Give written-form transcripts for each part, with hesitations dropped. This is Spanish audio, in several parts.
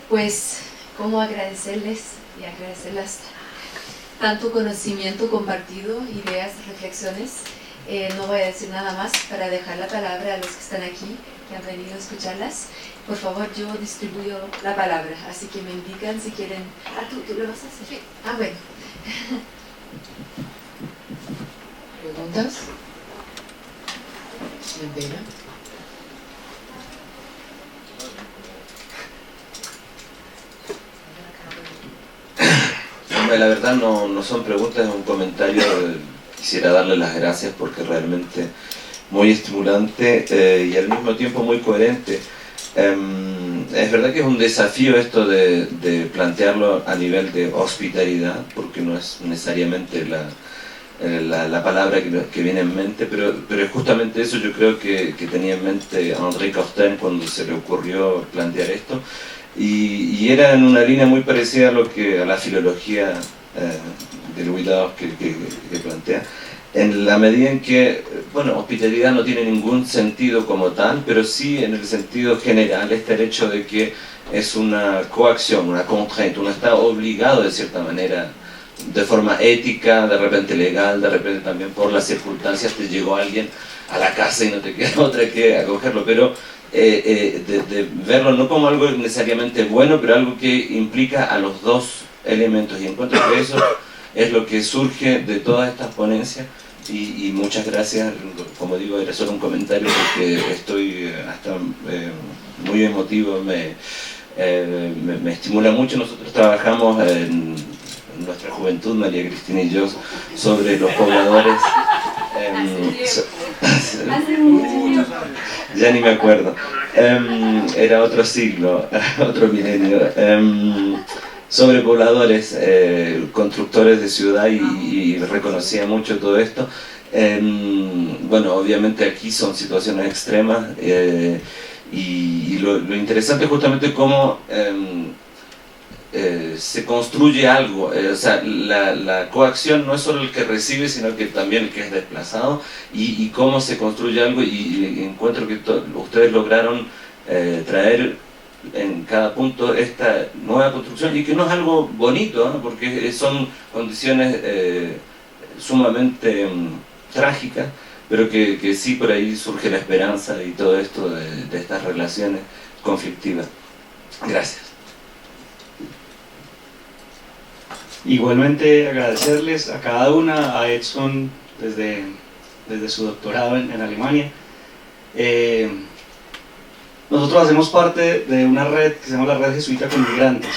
Pues, ¿cómo agradecerles y agradecerles tanto conocimiento compartido, ideas, reflexiones? No voy a decir nada más para dejar la palabra a los que están aquí, que han venido a escucharlas. Por favor, yo distribuyo la palabra, así que me indican si quieren... ¿tú lo vas a hacer? Sí. Bueno. ¿Preguntas? ¿Pena? La verdad no son preguntas, es un comentario. Quisiera darle las gracias porque realmente muy estimulante y al mismo tiempo muy coherente. Es verdad que es un desafío esto de plantearlo a nivel de hospitalidad, porque no es necesariamente la palabra que viene en mente, pero es justamente eso yo creo que tenía en mente André Courtin cuando se le ocurrió plantear esto, y era en una línea muy parecida a la filología de Louis Dawes que plantea, en la medida en que, bueno, hospitalidad no tiene ningún sentido como tal, pero sí en el sentido general está el hecho de que es una coacción, una contrainte, uno está obligado de cierta manera, de forma ética, de repente legal, de repente también por las circunstancias, te llegó alguien a la casa y no te queda otra que acogerlo, pero de verlo no como algo necesariamente bueno, pero algo que implica a los dos elementos, y encuentro que eso es lo que surge de todas estas ponencias, y muchas gracias. Como digo, era solo un comentario porque estoy hasta muy emotivo, me estimula mucho. Nosotros trabajamos en nuestra juventud, María Cristina y yo, sobre los pobladores. Ya ni me acuerdo. Era otro siglo, otro milenio. Sobre pobladores, constructores de ciudad, y reconocía mucho todo esto. Bueno, obviamente aquí son situaciones extremas, y lo interesante es justamente cómo se construye algo. O sea, la coacción no es solo el que recibe, sino que también el que es desplazado, y cómo se construye algo, y encuentro que ustedes lograron traer en cada punto esta nueva construcción, y que no es algo bonito, ¿no? Porque son condiciones sumamente trágicas, pero que sí por ahí surge la esperanza y todo esto de estas relaciones conflictivas. Gracias. Igualmente agradecerles a cada una, a Edson desde su doctorado en Alemania. Nosotros hacemos parte de una red que se llama la Red Jesuita con Migrantes,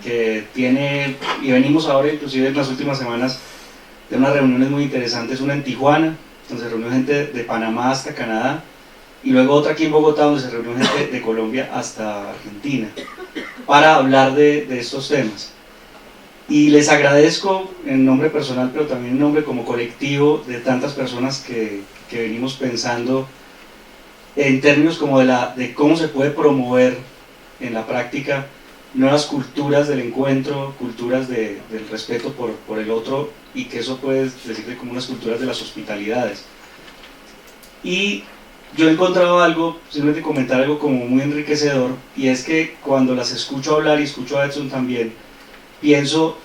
que tiene, y venimos ahora inclusive en las últimas semanas de unas reuniones muy interesantes, una en Tijuana, donde se reunió gente de Panamá hasta Canadá, y luego otra aquí en Bogotá, donde se reunió gente de Colombia hasta Argentina, para hablar de estos temas. Y les agradezco en nombre personal, pero también en nombre como colectivo de tantas personas que venimos pensando en términos como de cómo se puede promover en la práctica nuevas culturas del encuentro, culturas del respeto por el otro, y que eso puede decirse como unas culturas de las hospitalidades. Y yo he encontrado algo, simplemente comentar algo como muy enriquecedor, y es que cuando las escucho hablar, y escucho a Edson también, pienso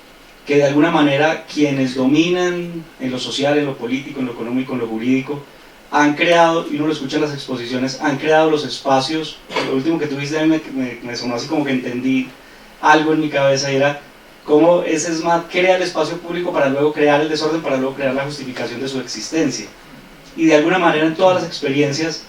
que de alguna manera quienes dominan en lo social, en lo político, en lo económico, en lo jurídico, han creado, y uno lo escucha en las exposiciones, han creado los espacios. Lo último que tuviste a mí me sonó así como que entendí algo en mi cabeza, y era cómo ese SMART crea el espacio público para luego crear el desorden, para luego crear la justificación de su existencia. Y de alguna manera en todas las experiencias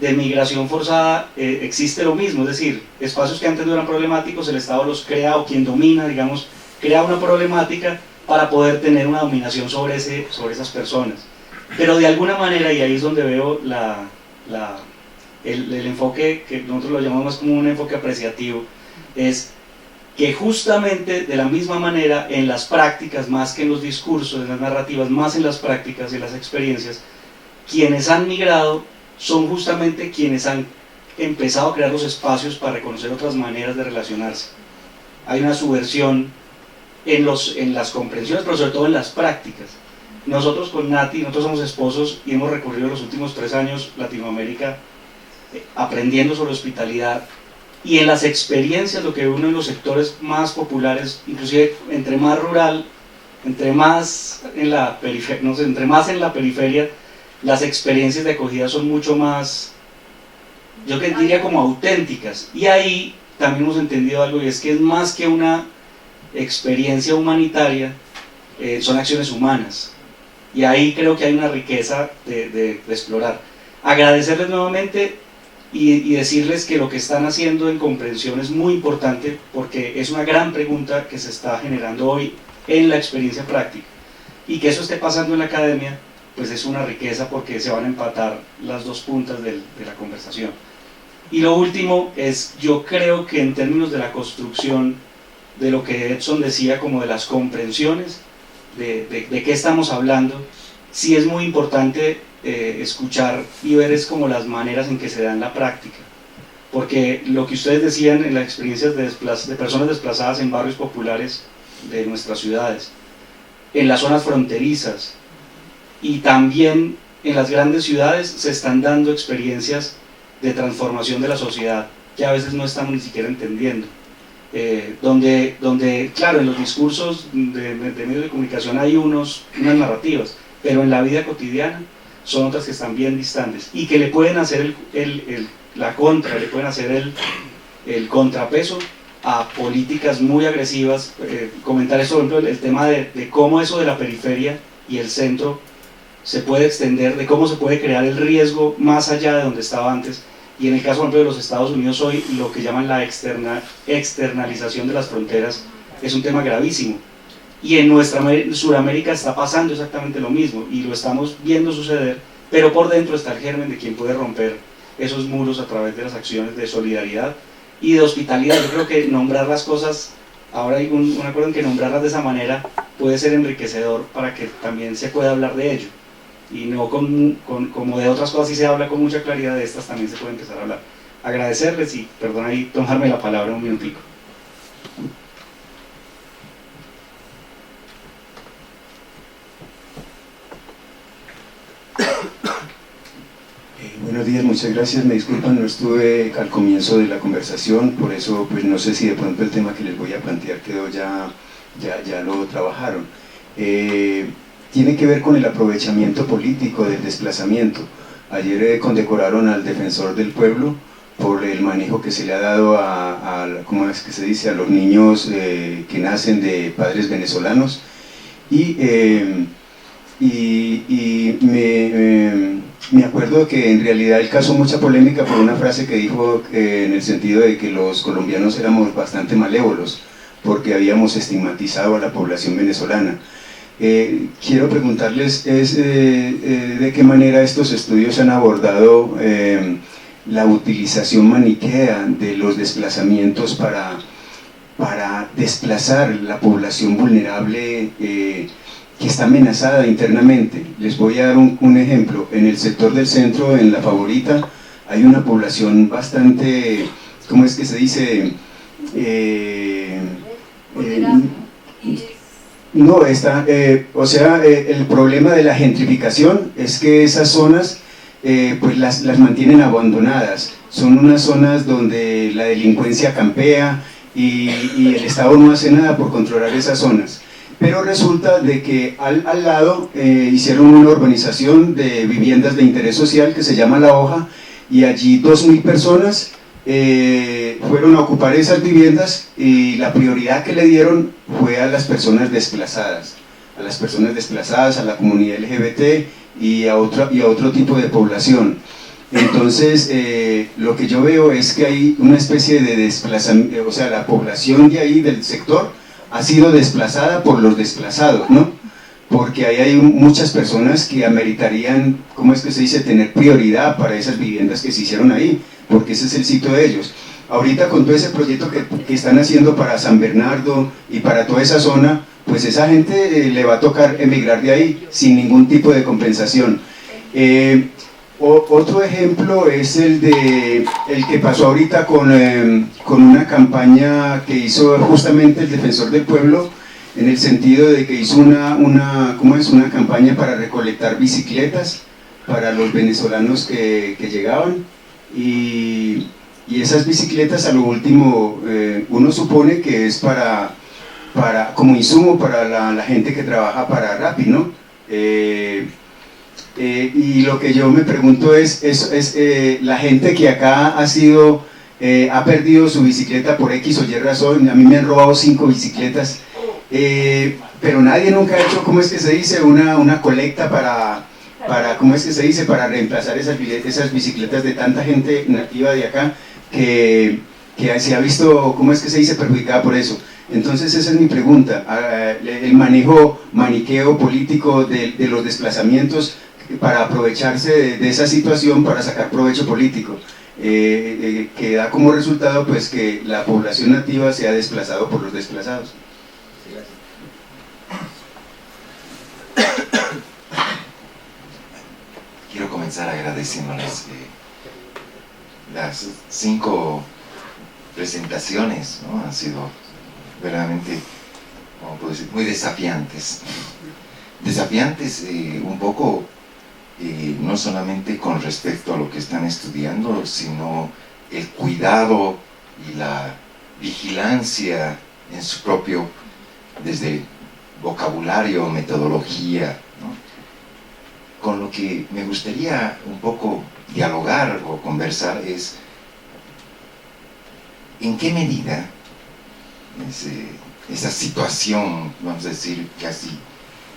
de migración forzada existe lo mismo, es decir, espacios que antes no eran problemáticos, el Estado los crea, o quien domina, digamos, crea una problemática para poder tener una dominación sobre esas personas. Pero de alguna manera, y ahí es donde veo el enfoque que nosotros lo llamamos más como un enfoque apreciativo, es que justamente de la misma manera en las prácticas, más que en los discursos, en las narrativas, más en las prácticas y en las experiencias, quienes han migrado son justamente quienes han empezado a crear los espacios para reconocer otras maneras de relacionarse. Hay una subversión en las comprensiones, pero sobre todo en las prácticas. Nosotros con Nati, nosotros somos esposos y hemos recorrido los últimos 3 años Latinoamérica aprendiendo sobre hospitalidad, y en las experiencias, lo que uno en los sectores más populares, inclusive entre más rural, entre más en la periferia, no sé, entre más en la periferia, las experiencias de acogida son mucho más, yo que diría como auténticas, y ahí también hemos entendido algo, y es que es más que una experiencia humanitaria, son acciones humanas, y ahí creo que hay una riqueza de explorar. Agradecerles nuevamente y decirles que lo que están haciendo en comprensión es muy importante, porque es una gran pregunta que se está generando hoy en la experiencia práctica, y que eso esté pasando en la academia pues es una riqueza, porque se van a empatar las dos puntas de la conversación. Y lo último es, yo creo que en términos de la construcción de lo que Edson decía, como de las comprensiones de qué estamos hablando, sí es muy importante escuchar y ver es como las maneras en que se da en la práctica, porque lo que ustedes decían en las experiencias de personas desplazadas en barrios populares de nuestras ciudades, en las zonas fronterizas y también en las grandes ciudades, se están dando experiencias de transformación de la sociedad que a veces no estamos ni siquiera entendiendo, donde claro, en los discursos de medios de comunicación hay unas narrativas, pero en la vida cotidiana son otras que están bien distantes y que le pueden hacer la contra, le pueden hacer el contrapeso a políticas muy agresivas. Comentar eso, por ejemplo, el tema de cómo eso de la periferia y el centro se puede extender, de cómo se puede crear el riesgo más allá de donde estaba antes, y en el caso, por ejemplo, de los Estados Unidos hoy, lo que llaman la externalización de las fronteras es un tema gravísimo, y en nuestra Sudamérica está pasando exactamente lo mismo, y lo estamos viendo suceder, pero por dentro está el germen de quien puede romper esos muros a través de las acciones de solidaridad y de hospitalidad. Yo creo que nombrar las cosas, ahora hay un acuerdo en que nombrarlas de esa manera puede ser enriquecedor para que también se pueda hablar de ello, y no como de otras cosas, si se habla con mucha claridad, de estas también se puede empezar a hablar. Agradecerles y perdón ahí tomarme la palabra un minutico. Buenos días, muchas gracias. Me disculpan, no estuve al comienzo de la conversación, por eso pues no sé si de pronto el tema que les voy a plantear quedó ya lo trabajaron. Tiene que ver con el aprovechamiento político del desplazamiento. Ayer condecoraron al defensor del pueblo por el manejo que se le ha dado ¿cómo es que se dice?, a los niños que nacen de padres venezolanos, y me acuerdo que en realidad él causó mucha polémica por una frase que dijo en el sentido de que los colombianos éramos bastante malévolos porque habíamos estigmatizado a la población venezolana. Quiero preguntarles de qué manera estos estudios han abordado la utilización maniquea de los desplazamientos para desplazar la población vulnerable que está amenazada internamente. Les voy a dar un ejemplo. En el sector del centro, en La Favorita, hay una población bastante, ¿cómo es que se dice? No, el problema de la gentrificación es que esas zonas pues las mantienen abandonadas. Son unas zonas donde la delincuencia campea y el Estado no hace nada por controlar esas zonas. Pero resulta de que al lado hicieron una urbanización de viviendas de interés social que se llama La Hoja, y allí 2.000 personas fueron a ocupar esas viviendas, y la prioridad que le dieron fue a las personas desplazadas, a la comunidad LGBT y a otro tipo de población. Entonces, lo que yo veo es que hay una especie de desplazamiento, o sea, la población de ahí, del sector, ha sido desplazada por los desplazados, ¿no? Porque ahí hay muchas personas que ameritarían, ¿cómo es que se dice?, tener prioridad para esas viviendas que se hicieron ahí, porque ese es el sitio de ellos. Ahorita con todo ese proyecto que están haciendo para San Bernardo y para toda esa zona, pues esa gente le va a tocar emigrar de ahí sin ningún tipo de compensación. Otro ejemplo es el que pasó ahorita con una campaña que hizo justamente el Defensor del Pueblo, en el sentido de que hizo una campaña para recolectar bicicletas para los venezolanos que llegaban, y Y esas bicicletas a lo último uno supone que es como insumo para la gente que trabaja para Rappi, ¿no? Y lo que yo me pregunto es la gente que acá ha perdido su bicicleta por X o Y razón. A mí me han robado 5 bicicletas, pero nadie nunca ha hecho, ¿cómo es que se dice? Una colecta ¿cómo es que se dice? Para reemplazar esas bicicletas de tanta gente nativa de acá que se ha visto, ¿cómo es que se dice?, perjudicada por eso. Entonces esa es mi pregunta, el manejo maniqueo político de los desplazamientos para aprovecharse de esa situación para sacar provecho político, que da como resultado pues que la población nativa se ha desplazado por los desplazados. Quiero comenzar agradeciéndoles las 5 presentaciones, ¿no? Han sido verdaderamente, ¿cómo puedo decir?, muy desafiantes. Desafiantes un poco, no solamente con respecto a lo que están estudiando, sino el cuidado y la vigilancia en su propio, desde vocabulario, metodología, ¿no? Con lo que me gustaría un poco dialogar o conversar es en qué medida esa situación, vamos a decir, casi,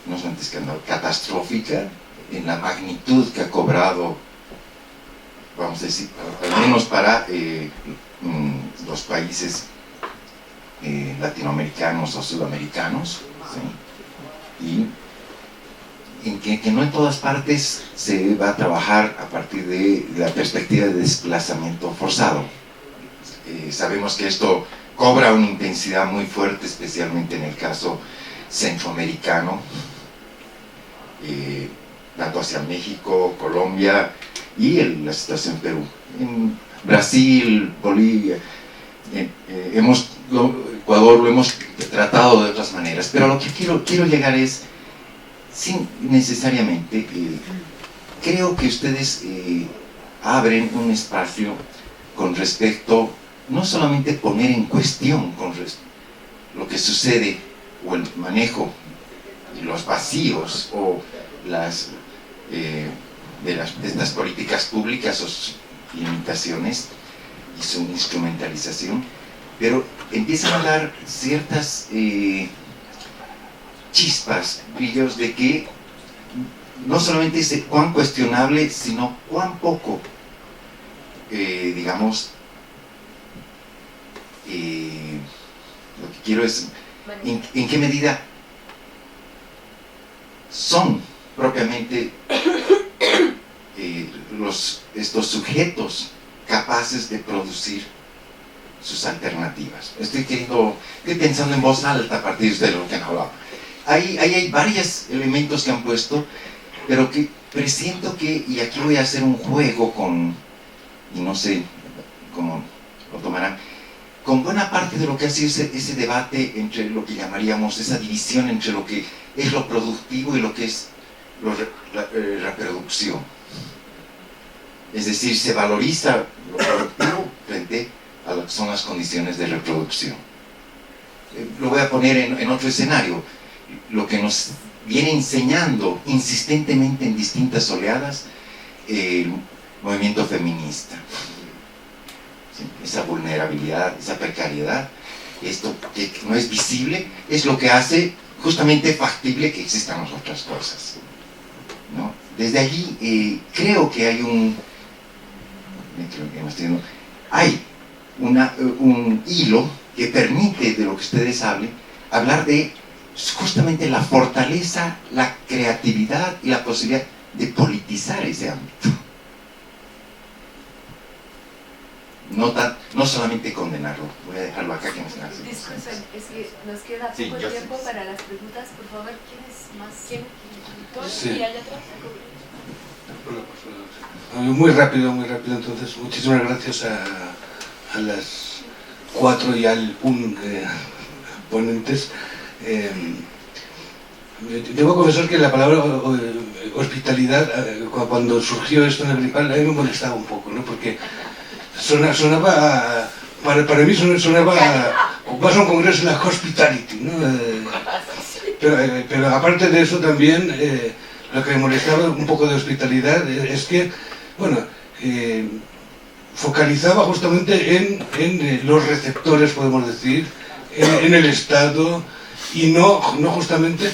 no sé antes que catastrófica, en la magnitud que ha cobrado, vamos a decir, al menos para los países latinoamericanos o sudamericanos, ¿sí? Y en que no en todas partes se va a trabajar a partir de la perspectiva de desplazamiento forzado. Sabemos que esto cobra una intensidad muy fuerte, especialmente en el caso centroamericano, tanto hacia México, Colombia y la situación en Perú. En Brasil, Bolivia, Ecuador lo hemos tratado de otras maneras, pero a lo que quiero llegar es, sin necesariamente, creo que ustedes abren un espacio con respecto, no solamente poner en cuestión lo que sucede, o el manejo, y los vacíos, o de estas políticas públicas, o sus limitaciones, y su instrumentalización, pero empiezan a dar ciertas chispas, brillos de que no solamente es cuán cuestionable, sino cuán poco, digamos, lo que quiero es en qué medida son propiamente estos sujetos capaces de producir sus alternativas. Estoy pensando en voz alta a partir de lo que han hablado. Hay varios elementos que han puesto, pero que presiento que, y aquí voy a hacer un juego y no sé cómo lo tomarán, con buena parte de lo que ha sido ese debate entre lo que llamaríamos esa división entre lo que es lo productivo y lo que es la reproducción. Es decir, se valoriza lo productivo frente a lo que son las condiciones de reproducción. Lo voy a poner en otro escenario. Lo que nos viene enseñando insistentemente en distintas oleadas el movimiento feminista. ¿Sí? Esa vulnerabilidad, esa precariedad, esto que no es visible, es lo que hace justamente factible que existan las otras cosas, ¿no? Desde allí creo que hay un hilo que permite, de lo que ustedes hablen, hablar de justamente la fortaleza, la creatividad y la posibilidad de politizar ese ámbito. No solamente condenarlo. Voy a dejarlo acá que nos hace. Disculpen, es que nos queda poco tiempo para las preguntas. Por favor, ¿quién es más? ¿Quién? Sí. Y allá atrás. Muy rápido, entonces muchísimas gracias a las 4 y al ponentes. Debo confesar que la palabra hospitalidad, cuando surgió esto en el Gripal, a mí me molestaba un poco, ¿no? Porque sonaba para mí sonaba vas a un congreso de la hospitality, ¿no? Pero aparte de eso también lo que me molestaba un poco de hospitalidad es que, bueno, focalizaba justamente en los receptores, podemos decir, en el Estado, y no justamente,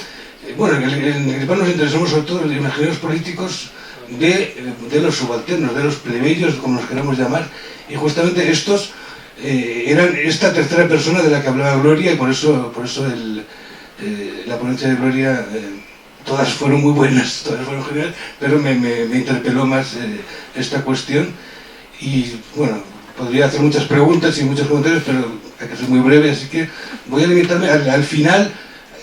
bueno, en el Gripal nos interesamos sobre todo en los imaginarios políticos de los subalternos, de los plebeyos, como los queramos llamar, y justamente estos eran esta tercera persona de la que hablaba Gloria, y por eso la ponencia de Gloria, todas fueron muy buenas, todas fueron geniales, pero me interpeló más esta cuestión. Y bueno, podría hacer muchas preguntas y muchos comentarios, pero hay que ser muy breve, así que voy a limitarme al final,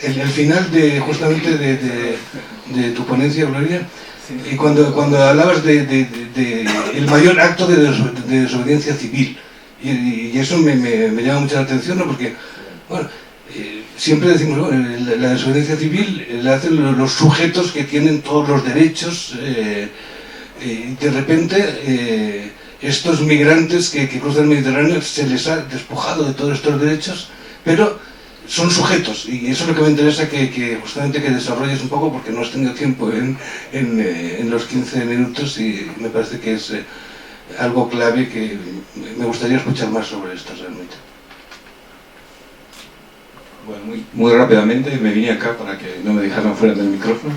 el final justamente de tu ponencia, Gloria, y cuando hablabas de el mayor acto de desobediencia civil, y eso me llama mucho la atención, ¿no? Porque, bueno, siempre decimos, bueno, la desobediencia civil la hacen los sujetos que tienen todos los derechos, y de repente estos migrantes que cruzan el Mediterráneo se les ha despojado de todos estos derechos, pero son sujetos, y eso es lo que me interesa que justamente que desarrolles un poco, porque no has tenido tiempo en los 15 minutos, y me parece que es algo clave que me gustaría escuchar más sobre esto realmente. Bueno, muy rápidamente me vine acá para que no me dejaran fuera del micrófono.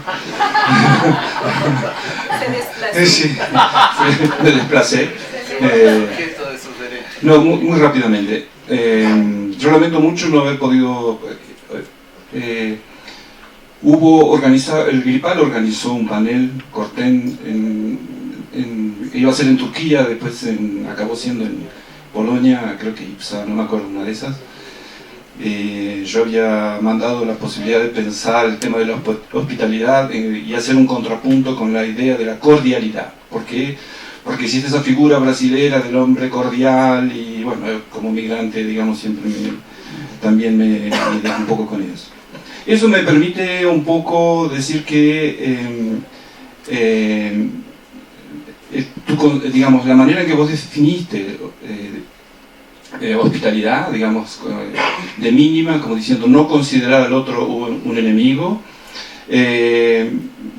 Sí, me desplacé. No, muy rápidamente. Yo lamento mucho no haber podido... el Gripal organizó un panel, Corten, iba a ser en Turquía, después acabó siendo en Polonia, creo que Ipsa, no me acuerdo, una de esas. Yo había mandado la posibilidad de pensar el tema de la hospitalidad y hacer un contrapunto con la idea de la cordialidad. Porque existe esa figura brasilera del hombre cordial, y bueno, como migrante, digamos, siempre también me dejo un poco con eso. Eso me permite un poco decir que digamos, la manera en que vos definiste hospitalidad, digamos, de mínima, como diciendo no considerar al otro un enemigo,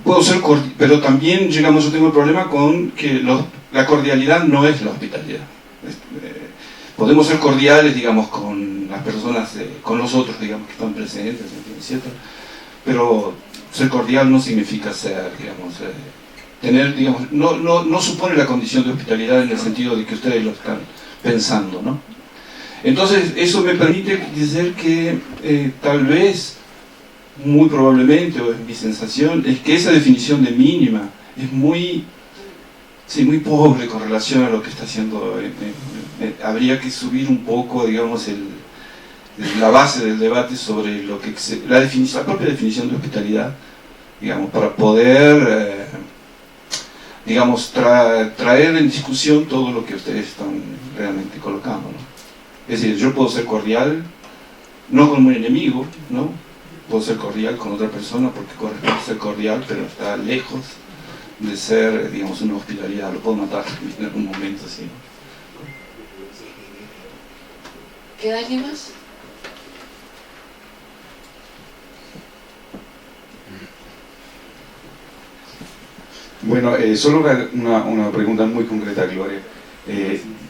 puedo ser pero también, digamos, yo tengo el problema con que la cordialidad no es la hospitalidad. Podemos ser cordiales, digamos, con las personas, con los otros, digamos, que están presentes, etc. Pero ser cordial no significa ser, digamos, tener, digamos, no supone la condición de hospitalidad en el sentido de que ustedes lo están pensando, ¿no? Entonces, eso me permite decir que tal vez, muy probablemente, o es mi sensación, es que esa definición de mínima es muy pobre con relación a lo que está haciendo. Habría que subir un poco, digamos, la base del debate sobre lo que la propia definición de hospitalidad, digamos, para poder, digamos, traer en discusión todo lo que ustedes están realmente colocando, ¿no? Es decir, yo puedo ser cordial, no con un enemigo, ¿no? Puedo ser cordial con otra persona porque corresponde ser cordial, pero está lejos de ser, digamos, una hospitalidad. Lo puedo matar en algún momento, sí. ¿Queda alguien más? Bueno, solo una pregunta muy concreta, Gloria.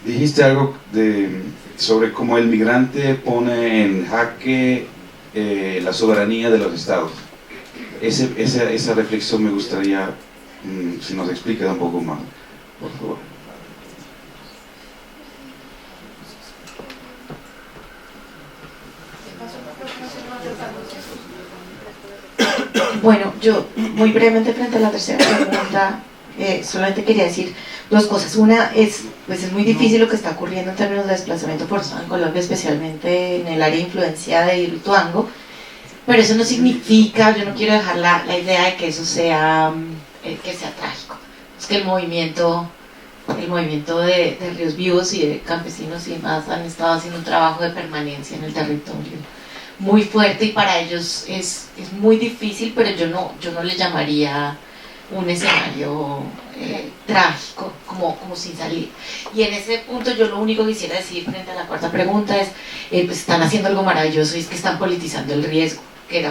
Dijiste algo sobre cómo el migrante pone en jaque la soberanía de los estados. Esa reflexión me gustaría, si nos explica un poco más, por favor. Bueno, yo muy brevemente frente a la tercera pregunta, solamente quería decir dos cosas. Una es, pues es muy difícil lo que está ocurriendo en términos de desplazamiento forzado en Colombia, especialmente en el área influenciada de Hidroituango, pero eso no significa, yo no quiero dejar la idea de que eso sea, trágico. Es que el movimiento de Ríos Vivos y de campesinos y demás han estado haciendo un trabajo de permanencia en el territorio muy fuerte, y para ellos es muy difícil, pero yo no le llamaría un escenario trágico, como sin salir. Y en ese punto yo lo único que quisiera decir frente a la cuarta pregunta es, pues están haciendo algo maravilloso y es que están politizando el riesgo, que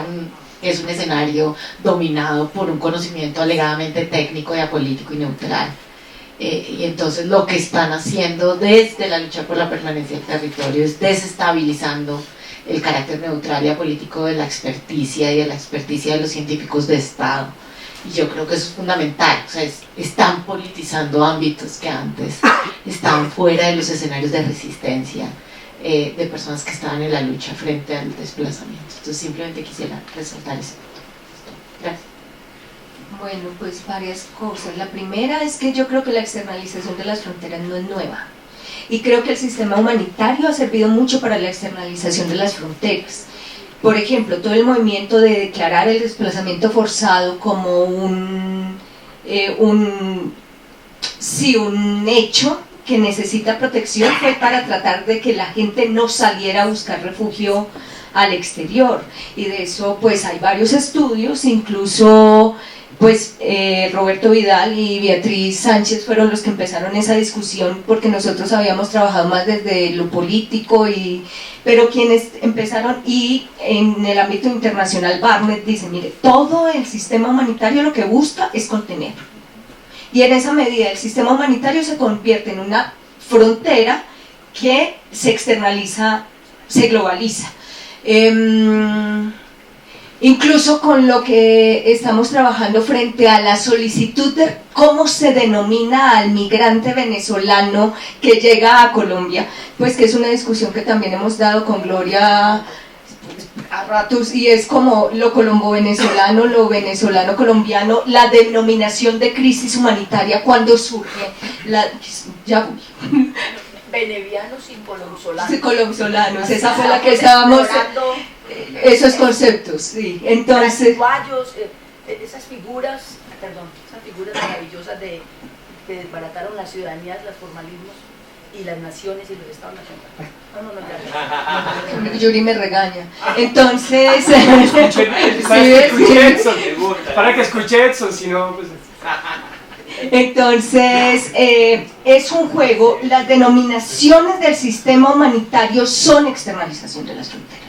es un escenario dominado por un conocimiento alegadamente técnico y apolítico y neutral. Y entonces lo que están haciendo desde la lucha por la permanencia del territorio es desestabilizando el carácter neutral y apolítico de la experticia y de la experticia de los científicos de Estado. Y yo creo que eso es fundamental, o sea, están politizando ámbitos que antes estaban fuera de los escenarios de resistencia de personas que estaban en la lucha frente al desplazamiento. Entonces simplemente quisiera resaltar ese punto. Gracias. Bueno, pues varias cosas. La primera es que yo creo que la externalización de las fronteras no es nueva. Y creo que el sistema humanitario ha servido mucho para la externalización de las fronteras. Por ejemplo, todo el movimiento de declarar el desplazamiento forzado como un hecho que necesita protección fue para tratar de que la gente no saliera a buscar refugio al exterior. Y de eso pues hay varios estudios, incluso pues Roberto Vidal y Beatriz Sánchez fueron los que empezaron esa discusión, porque nosotros habíamos trabajado más desde lo político, pero quienes empezaron, y en el ámbito internacional Barnett dice, mire, todo el sistema humanitario lo que busca es contener, y en esa medida el sistema humanitario se convierte en una frontera que se externaliza, se globaliza. Incluso con lo que estamos trabajando frente a la solicitud de cómo se denomina al migrante venezolano que llega a Colombia, pues que es una discusión que también hemos dado con Gloria a ratos, y es como lo colombo-venezolano, lo venezolano-colombiano, la denominación de crisis humanitaria cuando surge Benevianos y colomsolanos. Sí, colomsolanos, esa fue la que estábamos... Esos conceptos, sí. Entonces, esas figuras maravillosas de que desbarataron las ciudadanías, los formalismos y las naciones y los estados nacionales. No, Yuri me regaña. Entonces, para que escuche Edson, si no, pues... Entonces, es un juego. Las denominaciones del sistema humanitario son externalización de las fronteras,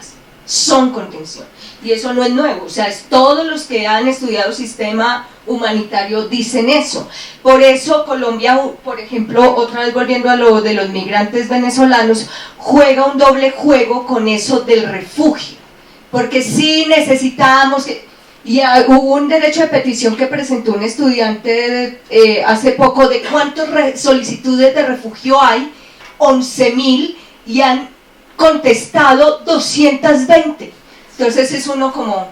son contención, y eso no es nuevo, o sea, todos los que han estudiado sistema humanitario dicen eso. Por eso Colombia, por ejemplo, otra vez volviendo a lo de los migrantes venezolanos, juega un doble juego con eso del refugio, porque sí necesitamos y hubo un derecho de petición que presentó un estudiante hace poco de cuántas solicitudes de refugio hay, 11.000, y han contestado 220. Entonces es uno como,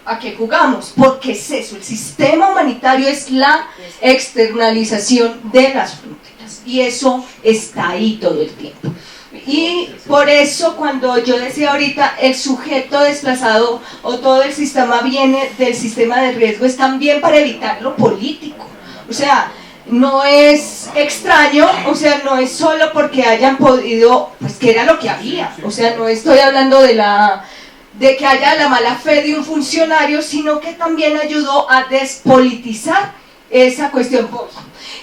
¿a qué jugamos? Porque es eso, el sistema humanitario es la externalización de las fronteras, y eso está ahí todo el tiempo. Y por eso cuando yo decía ahorita el sujeto desplazado o todo el sistema viene del sistema de riesgo, es también para evitar lo político, o sea, no es extraño, o sea, no es solo porque hayan podido, pues que era lo que había, o sea, no estoy hablando de que haya la mala fe de un funcionario, sino que también ayudó a despolitizar esa cuestión.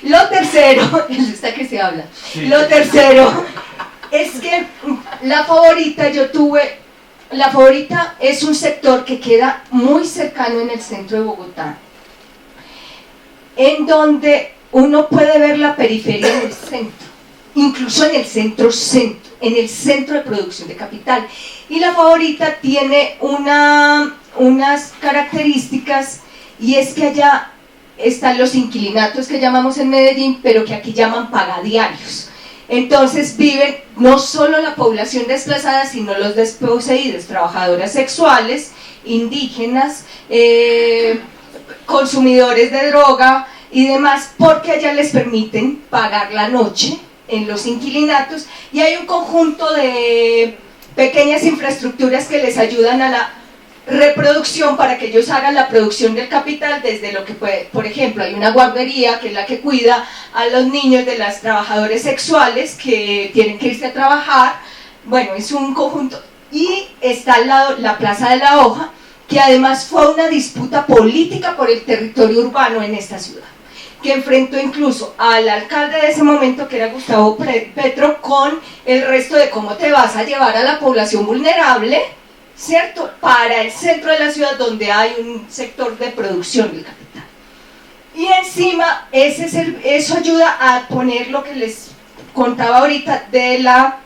Lo tercero, está que se habla, lo tercero es que la Favorita, la Favorita es un sector que queda muy cercano en el centro de Bogotá, en donde uno puede ver la periferia en el centro, incluso en el centro, en el centro de producción de capital. Y la Favorita tiene unas características, y es que allá están los inquilinatos que llamamos en Medellín, pero que aquí llaman pagadiarios. Entonces viven no solo la población desplazada, sino los desposeídos, trabajadoras sexuales, indígenas, consumidores de droga y demás, porque allá les permiten pagar la noche en los inquilinatos, y hay un conjunto de pequeñas infraestructuras que les ayudan a la reproducción para que ellos hagan la producción del capital, desde lo que puede, por ejemplo, hay una guardería que es la que cuida a los niños de las trabajadoras sexuales que tienen que irse a trabajar. Bueno, es un conjunto, y está al lado la Plaza de la Hoja, que además fue una disputa política por el territorio urbano en esta ciudad, que enfrentó incluso al alcalde de ese momento, que era Gustavo Petro, con el resto de cómo te vas a llevar a la población vulnerable, ¿cierto?, para el centro de la ciudad donde hay un sector de producción del capital. Y encima eso ayuda a poner lo que les contaba ahorita de la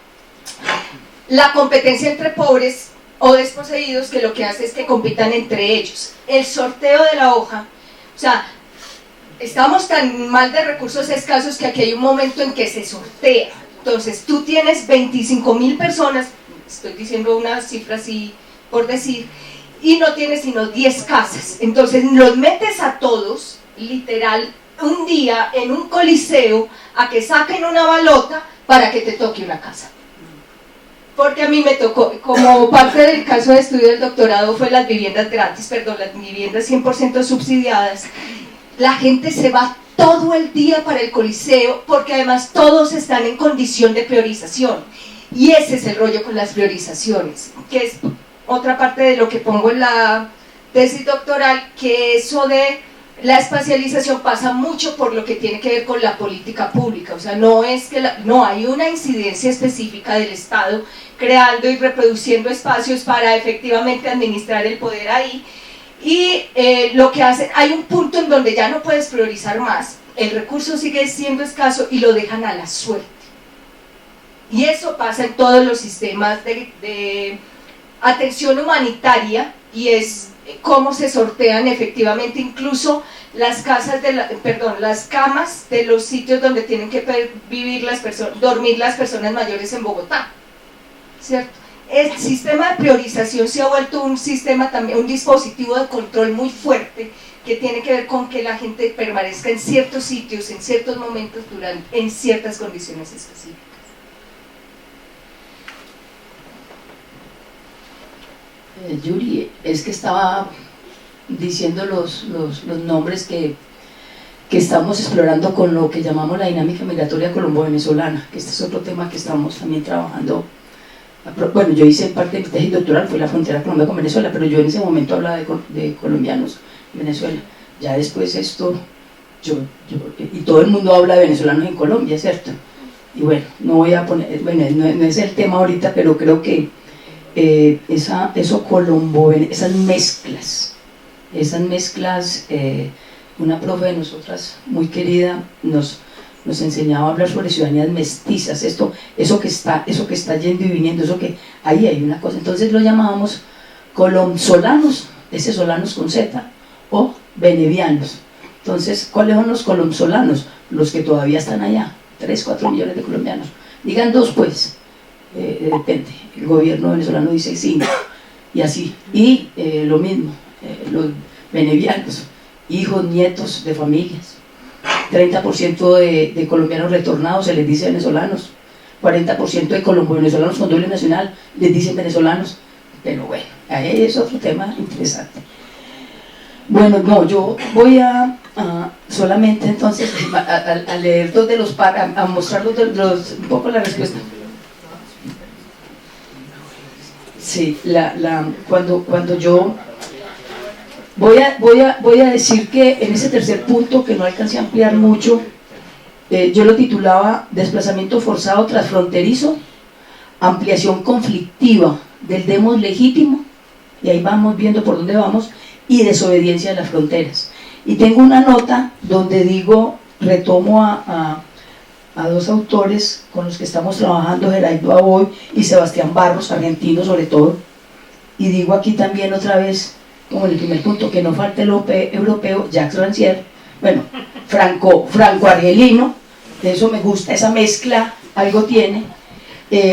competencia entre pobres o desposeídos, que lo que hace es que compitan entre ellos. El sorteo de la hoja, o sea, estamos tan mal de recursos escasos que aquí hay un momento en que se sortea. Entonces tú tienes 25.000 personas, estoy diciendo una cifra así por decir, y no tienes sino 10 casas. Entonces los metes a todos, literal, un día en un coliseo a que saquen una balota para que te toque una casa. Porque a mí me tocó, como parte del caso de estudio del doctorado, fue las viviendas gratis, perdón, las viviendas 100% subsidiadas. La gente se va todo el día para el coliseo porque además todos están en condición de priorización. Y ese es el rollo con las priorizaciones, que es otra parte de lo que pongo en la tesis doctoral, que eso de la espacialización pasa mucho por lo que tiene que ver con la política pública. O sea, no es que no hay una incidencia específica del Estado creando y reproduciendo espacios para efectivamente administrar el poder ahí, y lo que hacen, hay un punto en donde ya no puedes priorizar más, el recurso sigue siendo escaso y lo dejan a la suerte. Y eso pasa en todos los sistemas de atención humanitaria, y es cómo se sortean efectivamente incluso las casas las camas de los sitios donde tienen que vivir dormir las personas mayores en Bogotá, ¿cierto? El sistema de priorización se ha vuelto un sistema también, un dispositivo de control muy fuerte, que tiene que ver con que la gente permanezca en ciertos sitios, en ciertos momentos, en ciertas condiciones específicas. Yuri, es que estaba diciendo los nombres que estamos explorando con lo que llamamos la dinámica migratoria colombo-venezolana, que este es otro tema que estamos también trabajando. Bueno, yo hice parte de mi tesis doctoral, fue la frontera Colombia con Venezuela, pero yo en ese momento hablaba de colombianos en Venezuela. Ya después esto, y todo el mundo habla de venezolanos en Colombia, ¿cierto? Y bueno, no voy a poner, bueno, no es el tema ahorita, pero creo que eso colombo, esas mezclas, una profe de nosotras muy querida nos enseñaba a hablar sobre ciudadanías mestizas, eso que está yendo y viniendo, eso que ahí hay una cosa. Entonces lo llamábamos colomsolanos, ese solanos con Z, o venevianos. Entonces, ¿cuáles son los colomsolanos? Los que todavía están allá, 3, 4 millones de colombianos. Digan 2 pues, depende, el gobierno venezolano dice 5, y así. Y lo mismo, los venevianos, hijos, nietos de familias. 30% de colombianos retornados se les dice venezolanos, 40% de colombo-venezolanos con doble nacional les dicen venezolanos, pero bueno, ahí es otro tema interesante. Bueno, no, yo voy a solamente entonces a leer dos de los a mostrar un poco la respuesta. Sí, cuando yo voy a decir que en ese tercer punto, que no alcancé a ampliar mucho, yo lo titulaba desplazamiento forzado transfronterizo, ampliación conflictiva del demos legítimo, y ahí vamos viendo por dónde vamos, y desobediencia de las fronteras. Y tengo una nota donde digo, retomo a 2 autores con los que estamos trabajando, Gerardo Aboy y Sebastián Barros, argentino sobre todo, y digo aquí también otra vez, como en el primer punto, que no falte el europeo, Jacques Rancière, bueno, franco-argelino, de eso me gusta, esa mezcla, algo tiene,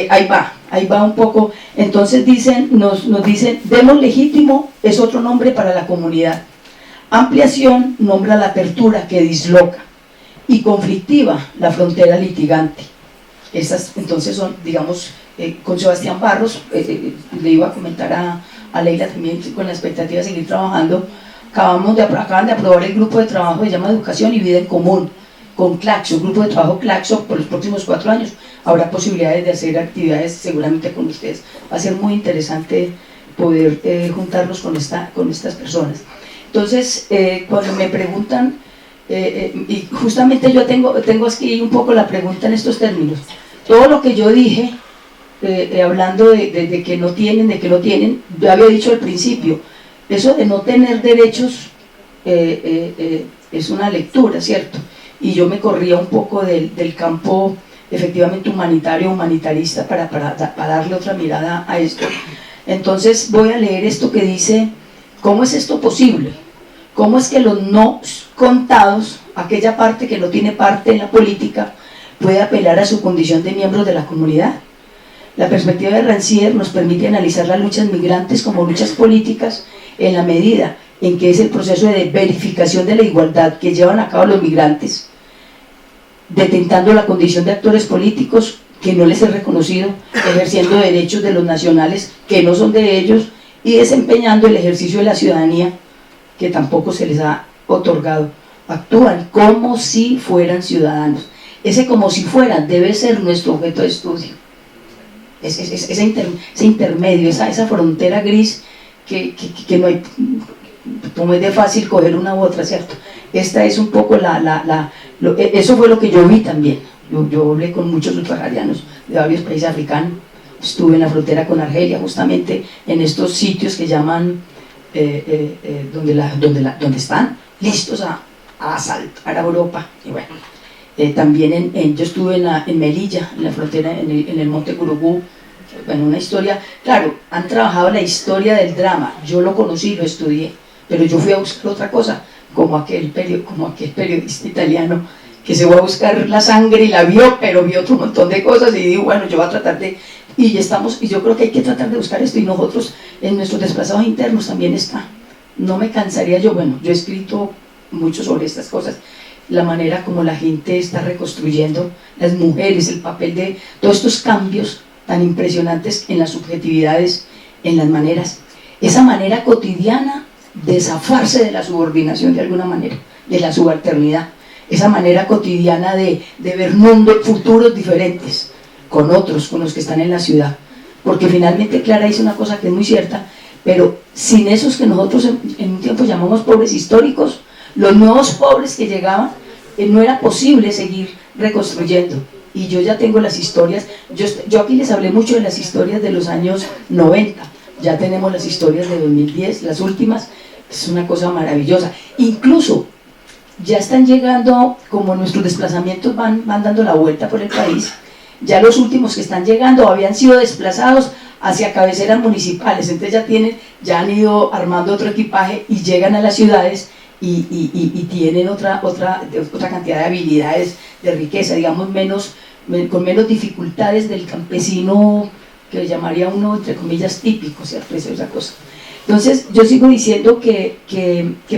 ahí va un poco. Entonces nos dicen, demos legítimo es otro nombre para la comunidad, ampliación nombra la apertura que disloca, y conflictiva la frontera litigante. Esas entonces son, digamos, con Sebastián Barros, le iba a comentar a Leila también, con la expectativa de seguir trabajando. Acaban de aprobar el grupo de trabajo que se llama Educación y Vida en Común, con Claxo, grupo de trabajo Claxo, por los próximos 4 años. Habrá posibilidades de hacer actividades seguramente con ustedes. Va a ser muy interesante poder juntarnos con estas personas. Entonces, cuando me preguntan, y justamente yo tengo aquí un poco la pregunta en estos términos, todo lo que yo dije, hablando de que no tienen, yo había dicho al principio, eso de no tener derechos es una lectura, ¿cierto? Y yo me corría un poco del campo efectivamente humanitarista para darle otra mirada a esto. Entonces voy a leer esto que dice: ¿cómo es esto posible? ¿Cómo es que los no contados, aquella parte que no tiene parte en la política, puede apelar a su condición de miembros de la comunidad? La perspectiva de Rancière nos permite analizar las luchas migrantes como luchas políticas en la medida en que es el proceso de verificación de la igualdad que llevan a cabo los migrantes, detentando la condición de actores políticos que no les es reconocido, ejerciendo derechos de los nacionales que no son de ellos y desempeñando el ejercicio de la ciudadanía que tampoco se les ha otorgado. Actúan como si fueran ciudadanos. Ese como si fueran debe ser nuestro objeto de estudio. Ese intermedio, esa frontera gris que no hay, como es de fácil coger una u otra, ¿cierto? Esta es un poco eso fue lo que yo vi también. Yo hablé con muchos subsaharianos de varios países africanos, estuve en la frontera con Argelia, justamente en estos sitios que llaman, donde están listos a asaltar a Europa. Y bueno, también yo estuve en Melilla, en la frontera, en el Monte Curugú. Bueno, una historia, claro, han trabajado la historia del drama, yo lo conocí, lo estudié, pero yo fui a buscar otra cosa, como aquel periodista italiano que se fue a buscar la sangre y la vio, pero vio otro montón de cosas y digo, bueno, yo voy a tratar de, y yo creo que hay que tratar de buscar esto, y nosotros en nuestros desplazados internos también está. No me cansaría yo he escrito mucho sobre estas cosas, la manera como la gente está reconstruyendo, las mujeres, el papel de todos estos cambios tan impresionantes en las subjetividades, en las maneras, esa manera cotidiana de zafarse de la subordinación de alguna manera, de la subalternidad, esa manera cotidiana de ver mundos futuros diferentes, con otros, con los que están en la ciudad, porque finalmente Clara dice una cosa que es muy cierta, pero sin esos que nosotros en un tiempo llamamos pobres históricos, los nuevos pobres que llegaban, no era posible seguir reconstruyendo. Y yo ya tengo las historias, yo aquí les hablé mucho de las historias de los años 90, ya tenemos las historias de 2010, las últimas, es una cosa maravillosa. Incluso ya están llegando, como nuestros desplazamientos van dando la vuelta por el país, ya los últimos que están llegando habían sido desplazados hacia cabeceras municipales, entonces ya han ido armando otro equipaje y llegan a las ciudades y tienen otra cantidad de habilidades, de riqueza, digamos, con menos dificultades del campesino que llamaría uno, entre comillas, típico, ¿cierto? Esa es la cosa. Entonces yo sigo diciendo que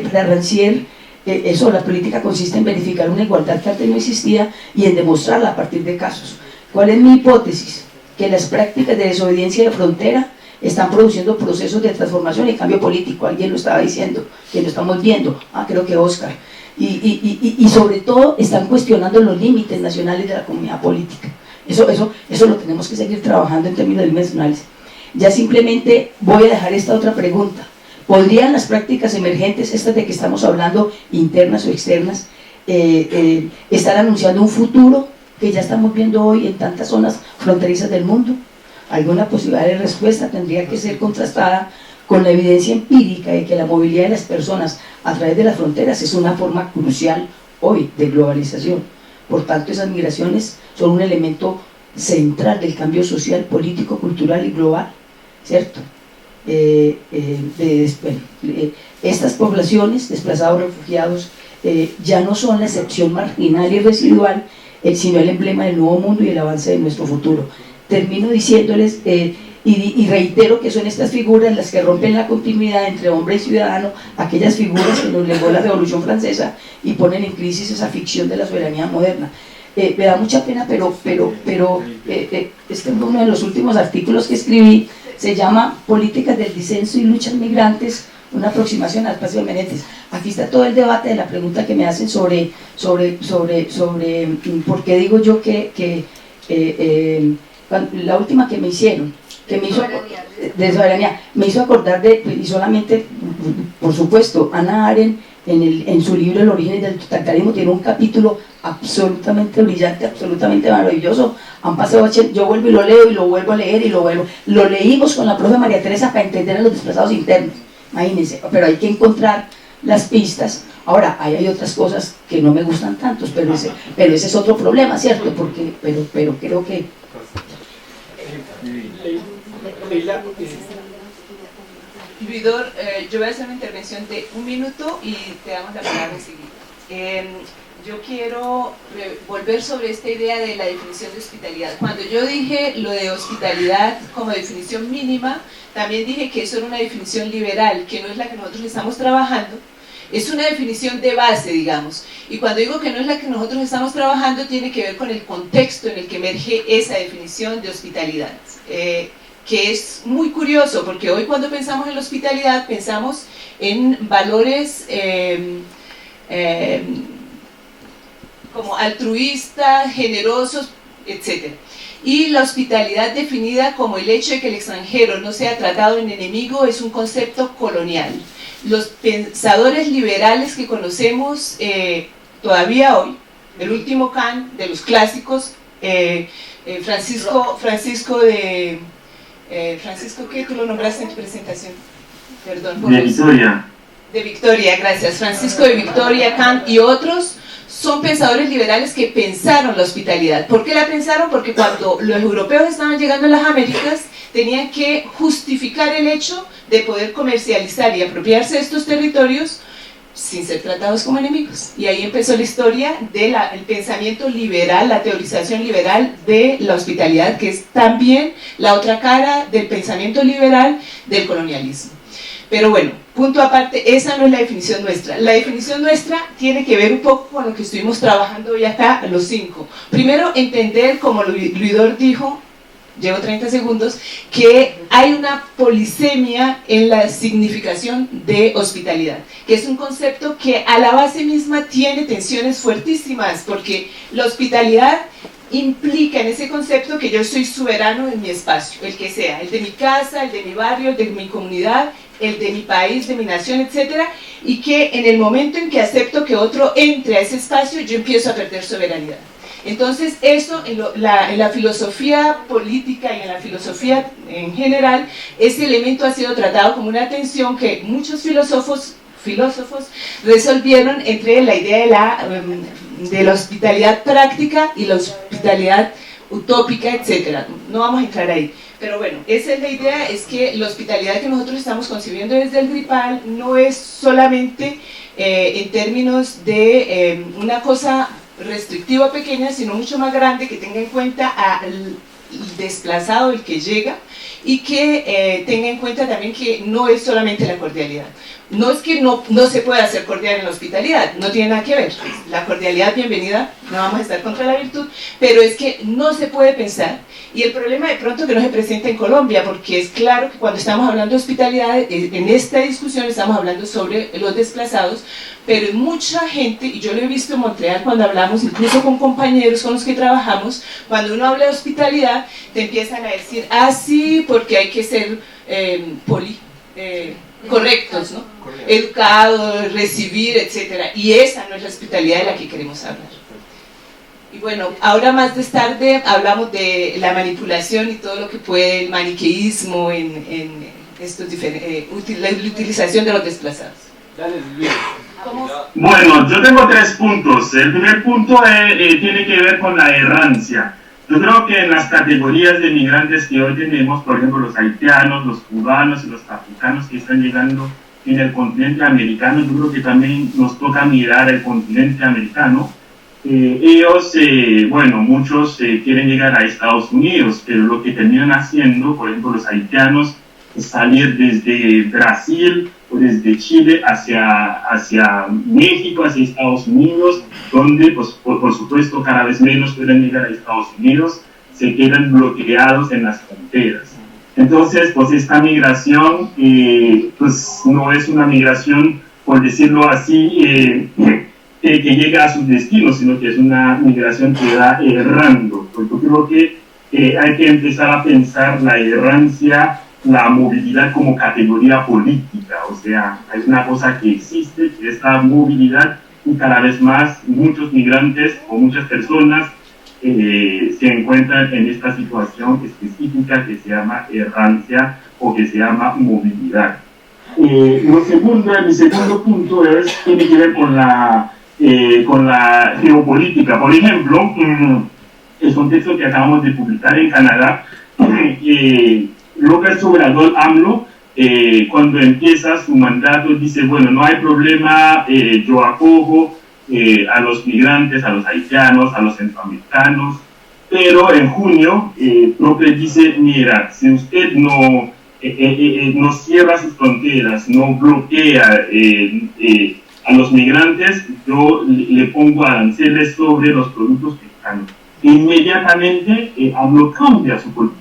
para Rancière la política consiste en verificar una igualdad que antes no existía y en demostrarla a partir de casos. ¿Cuál es mi hipótesis? Que las prácticas de desobediencia de frontera están produciendo procesos de transformación y cambio político. Alguien lo estaba diciendo, que lo estamos viendo, creo que Oscar, y sobre todo están cuestionando los límites nacionales de la comunidad política. Eso lo tenemos que seguir trabajando en términos dimensionales. Ya simplemente voy a dejar esta otra pregunta: ¿podrían las prácticas emergentes, estas de que estamos hablando, internas o externas, estar anunciando un futuro que ya estamos viendo hoy en tantas zonas fronterizas del mundo? Alguna posibilidad de respuesta tendría que ser contrastada con la evidencia empírica de que la movilidad de las personas a través de las fronteras es una forma crucial hoy de globalización. Por tanto, esas migraciones son un elemento central del cambio social, político, cultural y global, ¿cierto? Estas poblaciones, desplazados, refugiados, ya no son la excepción marginal y residual, sino el emblema del nuevo mundo y el avance de nuestro futuro. Termino diciéndoles y reitero que son estas figuras las que rompen la continuidad entre hombre y ciudadano, aquellas figuras que nos legó la Revolución Francesa y ponen en crisis esa ficción de la soberanía moderna. Me da mucha pena, pero este es uno de los últimos artículos que escribí, se llama Políticas del disenso y luchas migrantes, una aproximación al espacio de Menéndez. Aquí está todo el debate de la pregunta que me hacen sobre por qué digo yo que la última que me hicieron, que me hizo, de soberanía, me hizo acordar de, y solamente, por supuesto, Hannah Arendt en su libro El origen del totalitarismo tiene un capítulo absolutamente brillante, absolutamente maravilloso. Han pasado, yo vuelvo y lo leo y lo vuelvo a leer y lo leímos con la profe María Teresa para entender a los desplazados internos, imagínense, pero hay que encontrar las pistas. Ahora, hay otras cosas que no me gustan tantos, pero ese es otro problema, ¿cierto? Porque, pero creo que... Luidor, yo voy a hacer una intervención de 1 minuto y te damos la palabra enseguida. Yo quiero volver sobre esta idea de la definición de hospitalidad. Cuando yo dije lo de hospitalidad como definición mínima, también dije que eso era una definición liberal, que no es la que nosotros estamos trabajando, es una definición de base, digamos. Y cuando digo que no es la que nosotros estamos trabajando, tiene que ver con el contexto en el que emerge esa definición de hospitalidad. Que es muy curioso, porque hoy cuando pensamos en la hospitalidad, pensamos en valores como altruistas, generosos, etc. Y la hospitalidad definida como el hecho de que el extranjero no sea tratado en enemigo es un concepto colonial. Los pensadores liberales que conocemos todavía hoy, el último Kant de los clásicos, Francisco, ¿qué? Tú lo nombraste en tu presentación. Perdón. De Victoria. De Victoria, gracias. Francisco de Victoria, Kant y otros son pensadores liberales que pensaron la hospitalidad. ¿Por qué la pensaron? Porque cuando los europeos estaban llegando a las Américas, tenían que justificar el hecho de poder comercializar y apropiarse de estos territorios sin ser tratados como enemigos. Y ahí empezó la historia del pensamiento liberal, la teorización liberal de la hospitalidad, que es también la otra cara del pensamiento liberal del colonialismo. Pero bueno, punto aparte, esa no es la definición nuestra. La definición nuestra tiene que ver un poco con lo que estuvimos trabajando hoy acá, los 5. Primero, entender, como Luidor dijo, llevo 30 segundos, que hay una polisemia en la significación de hospitalidad, que es un concepto que a la base misma tiene tensiones fuertísimas, porque la hospitalidad implica en ese concepto que yo soy soberano en mi espacio, el que sea, el de mi casa, el de mi barrio, el de mi comunidad, el de mi país, de mi nación, etc. Y que en el momento en que acepto que otro entre a ese espacio, yo empiezo a perder soberanidad. Entonces eso en la filosofía política y en la filosofía en general, ese elemento ha sido tratado como una tensión que muchos filósofos resolvieron entre la idea de la hospitalidad práctica y la hospitalidad utópica, etc. No vamos a entrar ahí. Pero bueno, esa es la idea, es que la hospitalidad que nosotros estamos concibiendo desde el GRIPAL no es solamente en términos de una cosa restrictiva pequeña, sino mucho más grande, que tenga en cuenta al desplazado, el que llega, y que tenga en cuenta también que no es solamente la cordialidad. No es que no se pueda ser cordial en la hospitalidad, no tiene nada que ver. La cordialidad, bienvenida, no vamos a estar contra la virtud, pero es que no se puede pensar, y el problema de pronto que no se presenta en Colombia, porque es claro que cuando estamos hablando de hospitalidad, en esta discusión estamos hablando sobre los desplazados, pero hay mucha gente, y yo lo he visto en Montreal cuando hablamos, incluso con compañeros con los que trabajamos, cuando uno habla de hospitalidad, te empiezan a decir, sí, porque hay que ser correctos, ¿no? Educados, recibir, etc. Y esa no es la hospitalidad de la que queremos hablar. Y bueno, ahora más tarde hablamos de la manipulación y todo lo que puede el maniqueísmo en estos la utilización de los desplazados. Bueno, yo tengo 3 puntos. El primer punto tiene que ver con la errancia. Yo creo que en las categorías de migrantes que hoy tenemos, por ejemplo, los haitianos, los cubanos y los africanos que están llegando en el continente americano, yo creo que también nos toca mirar el continente americano. Ellos, bueno, muchos quieren llegar a Estados Unidos, pero lo que terminan haciendo, por ejemplo, los haitianos, es salir desde Brasil o desde Chile hacia México, hacia Estados Unidos, donde, pues, por supuesto, cada vez menos pueden llegar a Estados Unidos, se quedan bloqueados en las fronteras. Entonces, pues esta migración, pues no es una migración, por decirlo así, que llega a sus destinos, sino que es una migración que va errando. Porque yo creo que hay que empezar a pensar la errancia, la movilidad como categoría política. O sea, hay una cosa que existe, que es la movilidad, y cada vez más muchos migrantes o muchas personas se encuentran en esta situación específica que se llama errancia o que se llama movilidad. Mi segundo punto tiene que ver con la geopolítica. Por ejemplo, el contexto que acabamos de publicar en Canadá, López Obrador AMLO, cuando empieza su mandato, dice, bueno, no hay problema, yo acojo a los migrantes, a los haitianos, a los centroamericanos, pero en junio López dice, mira, si usted no cierra sus fronteras, no bloquea a los migrantes, yo le pongo aranceles sobre los productos mexicanos. Inmediatamente AMLO cambia su política.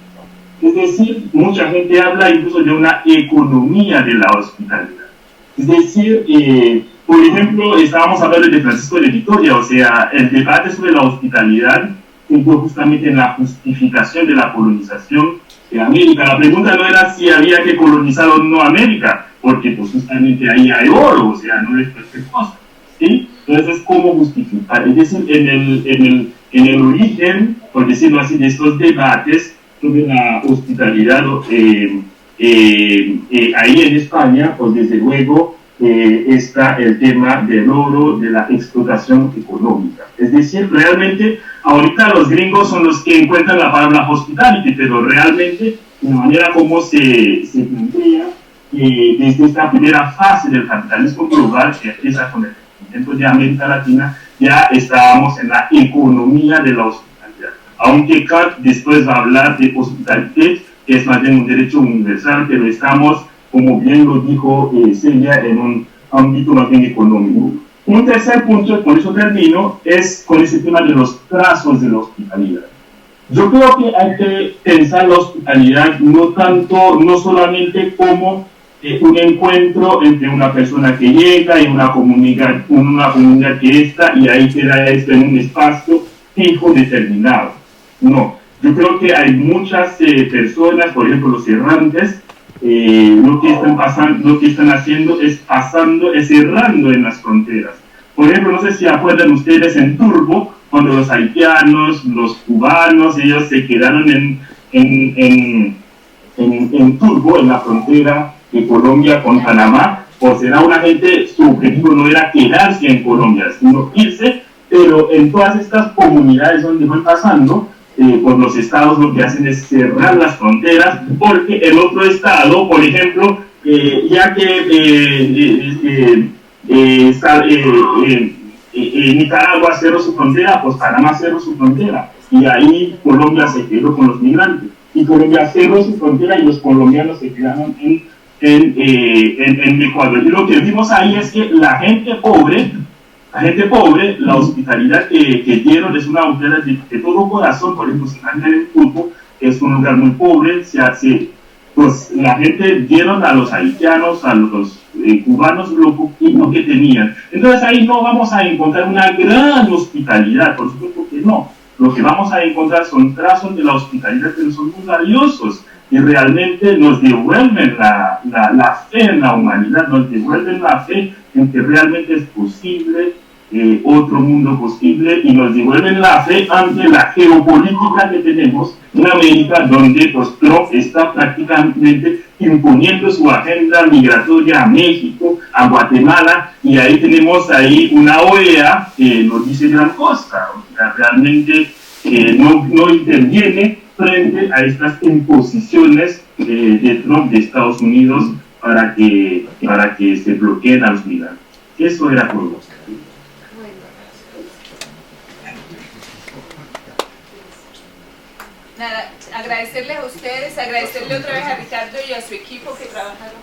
Es decir, mucha gente habla incluso de una economía de la hospitalidad. Es decir, por ejemplo, estábamos hablando de Francisco de Vitoria, o sea, el debate sobre la hospitalidad entró justamente en la justificación de la colonización de América. La pregunta no era si había que colonizar o no América, porque pues justamente ahí hay oro, o sea, no es cualquier cosa, ¿sí? Entonces, ¿cómo justificar? Es decir, en el origen, por decirlo así, de estos debates sobre la hospitalidad, ahí en España, pues desde luego está el tema del oro, de la explotación económica. Es decir, realmente, ahorita los gringos son los que encuentran la palabra hospitality, pero realmente, de la manera como se plantea, desde esta primera fase del capitalismo global, que empieza con el continente de América Latina, ya estábamos en la economía de la hospitalidad. Aunque Kant después va a hablar de hospitalidad, que es más bien un derecho universal, pero estamos, como bien lo dijo Celia, en un ámbito más bien económico. Un tercer punto, por eso termino, es con ese tema de los trazos de la hospitalidad. Yo creo que hay que pensar la hospitalidad no solamente como un encuentro entre una persona que llega y una comunidad que está, y ahí queda esto en un espacio fijo determinado. No, yo creo que hay muchas personas, por ejemplo los errantes, lo que están haciendo es errando en las fronteras. Por ejemplo, no sé si acuerdan ustedes en Turbo, cuando los haitianos, los cubanos, ellos se quedaron en Turbo, en la frontera de Colombia con Panamá, pues era una gente, su objetivo no era quedarse en Colombia, sino irse, pero en todas estas comunidades donde van pasando, pues los estados lo que hacen es cerrar las fronteras, porque el otro estado, por ejemplo, ya que Nicaragua cerró su frontera, pues Panamá cerró su frontera, y ahí Colombia se quedó con los migrantes, y Colombia cerró su frontera y los colombianos se quedaron en Ecuador. Y lo que vimos ahí es que la gente pobre, la hospitalidad que dieron es una hospitalidad de todo corazón. Por ejemplo, si van en Turbo, es un lugar muy pobre, pues la gente dieron a los haitianos, a los cubanos lo poquito que tenían. Entonces ahí no vamos a encontrar una gran hospitalidad, por supuesto que no. Lo que vamos a encontrar son trazos de la hospitalidad que son muy valiosos y realmente nos devuelven la fe en la humanidad, nos devuelven la fe en que realmente es posible otro mundo posible, y nos devuelven la fe ante la geopolítica que tenemos en América, donde pues Trump está prácticamente imponiendo su agenda migratoria a México, a Guatemala, y ahí tenemos una OEA que no dice gran cosa, o sea, realmente no interviene frente a estas imposiciones de Trump de Estados Unidos para que se bloqueen a los migrantes. Eso era todo. Nada, agradecerles a ustedes, agradecerle otra vez a Ricardo y a su equipo que trabajaron.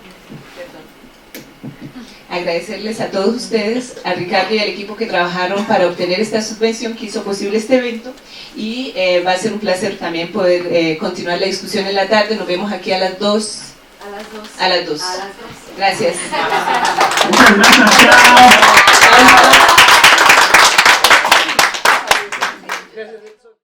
Agradecerles a todos ustedes, a Ricardo y al equipo que trabajaron para obtener esta subvención que hizo posible este evento, y va a ser un placer también poder continuar la discusión en la tarde. Nos vemos aquí a las 2. A las 2. Gracias. Muchas gracias. Chao.